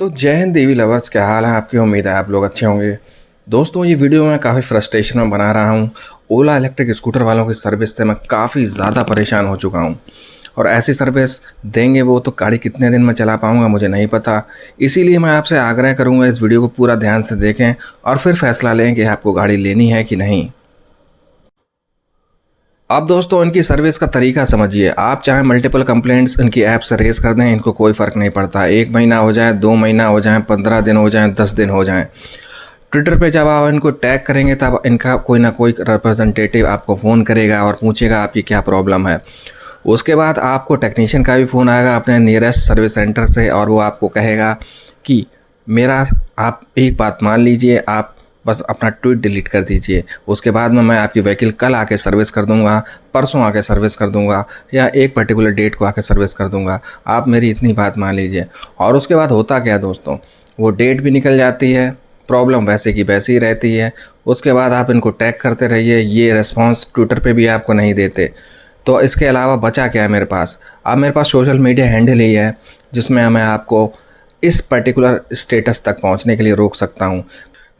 तो जय हिंद देवी लवर्स, क्या हाल है आपकी। उम्मीद है आप लोग अच्छे होंगे। दोस्तों, ये वीडियो मैं काफ़ी फ्रस्ट्रेशन में बना रहा हूँ। ओला इलेक्ट्रिक स्कूटर वालों की सर्विस से मैं काफ़ी ज़्यादा परेशान हो चुका हूँ। और ऐसी सर्विस देंगे वो तो गाड़ी कितने दिन में चला पाऊँगा मुझे नहीं पता। इसीलिए मैं आपसे आग्रह करूँगा, इस वीडियो को पूरा ध्यान से देखें और फिर फैसला लें कि आपको गाड़ी लेनी है कि नहीं। अब दोस्तों, इनकी सर्विस का तरीका समझिए। आप चाहे मल्टीपल कंप्लेंट्स इनकी ऐप से रेज़ कर दें, इनको कोई फ़र्क नहीं पड़ता। 1 महीना हो जाए, 2 महीना हो जाए, 15 दिन हो जाए, 10 दिन हो जाएं। ट्विटर पे जब आप इनको टैग करेंगे तब इनका कोई ना कोई रिप्रेजेंटेटिव आपको फ़ोन करेगा और पूछेगा आपकी क्या प्रॉब्लम है। उसके बाद आपको टेक्नीशियन का भी फ़ोन आएगा अपने नियरेस्ट सर्विस सेंटर से, और वो आपको कहेगा कि मेरा आप एक बात मान लीजिए, आप बस अपना ट्वीट डिलीट कर दीजिए। उसके बाद में मैं आपकी व्हीकल कल आके सर्विस कर दूंगा, परसों आके सर्विस कर दूंगा, या एक पर्टिकुलर डेट को आके सर्विस कर दूंगा। आप मेरी इतनी बात मान लीजिए। और उसके बाद होता क्या दोस्तों, वो डेट भी निकल जाती है, प्रॉब्लम वैसे की वैसी ही रहती है। उसके बाद आप इनको टैग करते रहिए, ये रिस्पॉन्स ट्विटर पे भी आपको नहीं देते। तो इसके अलावा बचा क्या है मेरे पास। अब मेरे पास सोशल मीडिया हैंडल ही है जिसमें मैं आपको इस पर्टिकुलर स्टेटस तक पहुंचने के लिए रोक सकता हूं।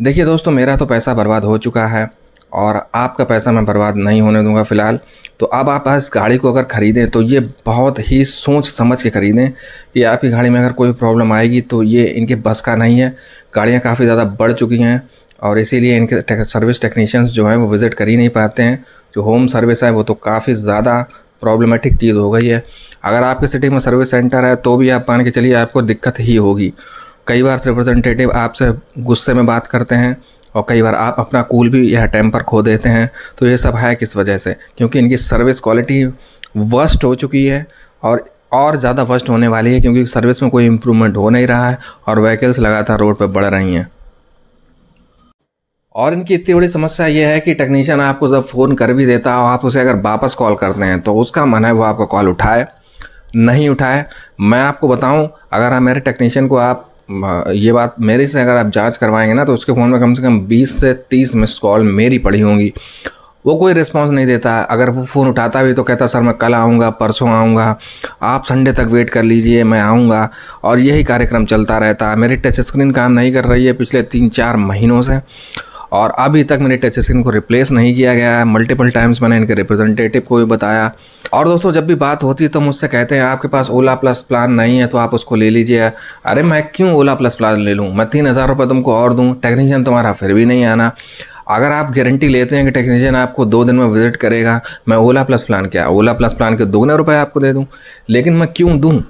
देखिए दोस्तों, मेरा तो पैसा बर्बाद हो चुका है और आपका पैसा मैं बर्बाद नहीं होने दूंगा फ़िलहाल। तो अब आप इस गाड़ी को अगर ख़रीदें तो ये बहुत ही सोच समझ के ख़रीदें कि आपकी गाड़ी में अगर कोई प्रॉब्लम आएगी तो ये इनके बस का नहीं है। गाड़ियाँ काफ़ी ज़्यादा बढ़ चुकी हैं और इसीलिए इनके सर्विस टेक्नीशियंस जो हैं वो विज़िट कर ही नहीं पाते हैं। जो होम सर्विस है वो तो काफ़ी ज़्यादा प्रॉब्लमेटिक चीज़ हो गई है। अगर आपकी सिटी में सर्विस सेंटर है तो भी आप मान के चलिए आपको दिक्कत ही होगी। कई बार रिप्रेजेंटेटिव आपसे गुस्से में बात करते हैं और कई बार आप अपना कूल भी या टेम्पर खो देते हैं। तो ये सब है किस वजह से, क्योंकि इनकी सर्विस क्वालिटी वर्स्ट हो चुकी है और ज़्यादा वर्स्ट होने वाली है, क्योंकि सर्विस में कोई इम्प्रूवमेंट हो नहीं रहा है और व्हीकल्स लगातार रोड पर बढ़ रही हैं। और इनकी इतनी बड़ी समस्या ये है कि टेक्नीशियन आपको जब फ़ोन कर भी देता है और आप उसे अगर वापस कॉल करते हैं तो उसका मन है वो आपका कॉल उठाए, नहीं उठाए। मैं आपको बताऊं, अगर आप मेरे टेक्नीशियन को आप ये बात मेरे से अगर आप जांच करवाएंगे ना तो उसके फ़ोन में कम से कम 20 से 30 मिस कॉल मेरी पड़ी होंगी। वो कोई रिस्पांस नहीं देता है। अगर वो फ़ोन उठाता भी तो कहता सर मैं कल आऊँगा, परसों आऊँगा, आप संडे तक वेट कर लीजिए, मैं आऊँगा। और यही कार्यक्रम चलता रहता है। मेरी टच स्क्रीन काम नहीं कर रही है पिछले 3-4 महीनों से और अभी तक मेरे टच स्क्रीन को रिप्लेस नहीं किया गया है। मल्टीपल टाइम्स मैंने इनके रिप्रेजेंटेटिव को भी बताया। और दोस्तों, जब भी बात होती है तो मुझसे कहते हैं आपके पास ओला प्लस प्लान नहीं है तो आप उसको ले लीजिए। अरे मैं क्यों ओला प्लस प्लान ले लूँ? मैं 3,000 रुपये तुमको और दूँ, टेक्नीशियन तुम्हारा फिर भी नहीं आना। अगर आप गारंटी लेते हैं कि टेक्नीशियन आपको 2 दिन में विजिट करेगा, मैं ओला प्लस प्लान क्या, ओला प्लस प्लान के दोगुने रुपये आपको दे दूँ? लेकिन मैं क्यों दूँ?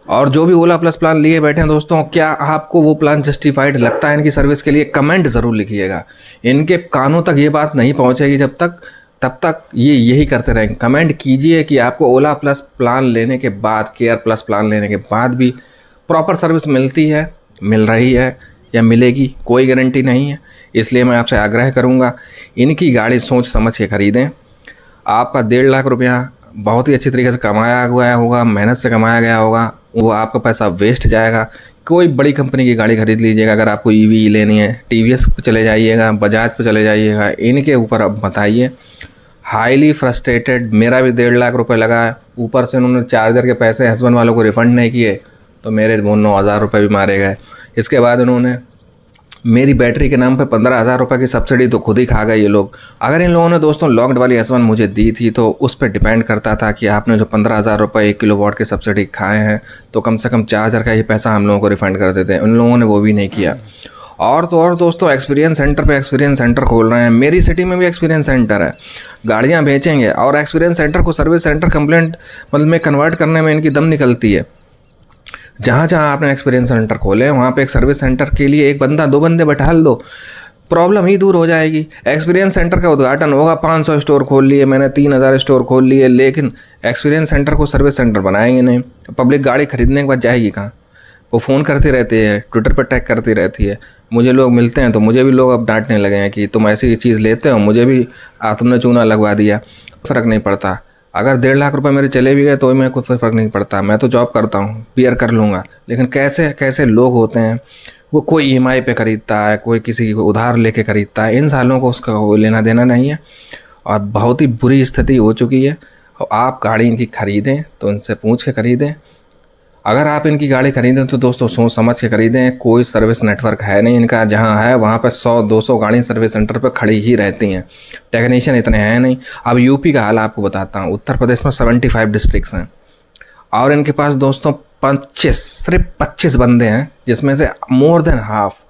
और जो भी ओला प्लस प्लान लिए बैठे हैं दोस्तों, क्या आपको वो प्लान जस्टिफाइड लगता है इनकी सर्विस के लिए? कमेंट ज़रूर लिखिएगा। इनके कानों तक ये बात नहीं पहुंचेगी जब तक, तब तक ये यही करते रहेंगे। कमेंट कीजिए कि आपको ओला प्लस प्लान लेने के बाद, केयर प्लस प्लान लेने के बाद भी प्रॉपर सर्विस मिलती है, मिल रही है या मिलेगी, कोई गारंटी नहीं है। इसलिए मैं आपसे आग्रह करूँगा, इनकी गाड़ी सोच समझ के ख़रीदें। आपका 1.5 लाख रुपया बहुत ही अच्छी तरीके से कमाया हुआ होगा, मेहनत से कमाया गया होगा, वो आपका पैसा वेस्ट जाएगा। कोई बड़ी कंपनी की गाड़ी खरीद लीजिएगा। अगर आपको ईवी लेनी है, टीवीएस पे चले जाइएगा, बजाज पे चले जाइएगा, इनके ऊपर अब बताइए। हाईली फ्रस्ट्रेटेड, मेरा भी 1.5 लाख रुपए लगा है, ऊपर से उन्होंने चार्जर के पैसे हस्बैंड वालों को रिफ़ंड नहीं किए तो मेरे 9,000 रुपये भी मारे गए। इसके बाद उन्होंने मेरी बैटरी के नाम पे 15,000 रुपये की सब्सिडी तो खुद ही खा गए ये लोग। अगर इन लोगों ने दोस्तों लॉक्ड वाली S1 मुझे दी थी तो उस पर डिपेंड करता था कि आपने जो 15,000 रुपये 1 किलोवाट की सब्सिडी खाए हैं तो कम से कम चार्जर का ही पैसा हम लोगों को रिफ़ंड कर देते हैं। उन लोगों ने वो भी नहीं किया। और तो और दोस्तों, एक्सपीरियंस सेंटर पे एक्सपीरियंस सेंटर खोल रहे हैं। मेरी सिटी में भी एक्सपीरियंस सेंटर है, गाड़ियाँ बेचेंगे और एक्सपीरियंस सेंटर को सर्विस सेंटर कंप्लेंट मतलब में कन्वर्ट करने में इनकी दम निकलती है। जहाँ जहाँ आपने एक्सपीरियंस सेंटर खोले वहाँ पे एक सर्विस सेंटर के लिए 1 बंदा 2 बंदे बैठा दो, प्रॉब्लम ही दूर हो जाएगी। एक्सपीरियंस सेंटर का उद्घाटन होगा, 500 स्टोर खोल लिए मैंने, 3,000 स्टोर खोल लिए, लेकिन एक्सपीरियंस सेंटर को सर्विस सेंटर बनाएंगे नहीं। पब्लिक गाड़ी खरीदने के बाद जाएगी कहाँ? वो फ़ोन करती रहती है, ट्विटर पर टैग करती रहती है। मुझे लोग मिलते हैं तो मुझे भी लोग अब डांटने लगे हैं कि तुम ऐसी चीज़ लेते हो, मुझे भी तुमने चूना लगवा दिया। फ़र्क नहीं पड़ता। अगर 1.5 लाख रुपए मेरे चले भी गए तो मैं कोई फ़र्क नहीं पड़ता। मैं तो जॉब करता हूँ, बियर कर लूँगा। लेकिन कैसे कैसे लोग होते हैं, वो कोई EMI पे खरीदता है, कोई किसी को उधार लेके खरीदता है। इन सालों को उसका कोई लेना देना नहीं है और बहुत ही बुरी स्थिति हो चुकी है। और आप गाड़ी इनकी ख़रीदें तो इनसे पूछ के ख़रीदें। अगर आप इनकी गाड़ी खरीदें तो दोस्तों सोच समझ के खरीदें। कोई सर्विस नेटवर्क है नहीं इनका, जहाँ है वहाँ पर 100-200 गाड़ी सर्विस सेंटर पर खड़ी ही रहती हैं, टेक्नीशियन इतने हैं नहीं। अब यूपी का हाल आपको बताता हूँ। उत्तर प्रदेश में 75 डिस्ट्रिक्ट्स हैं और इनके पास दोस्तों 25 बंदे हैं, जिसमें से more than half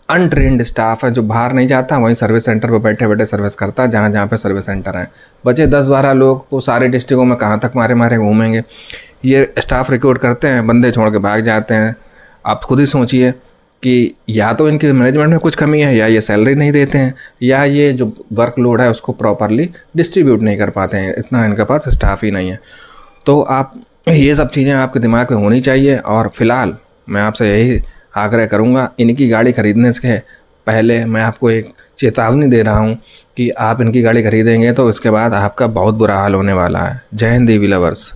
untrained staff है जो बाहर नहीं जाता, वहीं सर्विस सेंटर पर बैठे बैठे सर्विस करता है जहाँ जहाँ पे सर्विस सेंटर हैं। बचे 10-12 लोग, वो सारे डिस्ट्रिक्टों में कहाँ तक मारे मारे घूमेंगे। ये स्टाफ रिक्रूट करते हैं, बंदे छोड़ के भाग जाते हैं। आप खुद ही सोचिए कि या तो इनके मैनेजमेंट में कुछ कमी है, या ये सैलरी नहीं देते हैं, या ये जो वर्कलोड है उसको प्रॉपरली डिस्ट्रीब्यूट नहीं कर पाते हैं, इतना इनके पास स्टाफ ही नहीं है। तो आप ये सब चीज़ें आपके दिमाग में होनी चाहिए। और फिलहाल मैं आपसे यही आग्रह करूँगा, इनकी गाड़ी खरीदने से पहले मैं आपको एक चेतावनी दे रहा हूँ कि आप इनकी गाड़ी खरीदेंगे तो इसके बाद आपका बहुत बुरा हाल होने वाला है। जय हिंद ईवी लवर्स।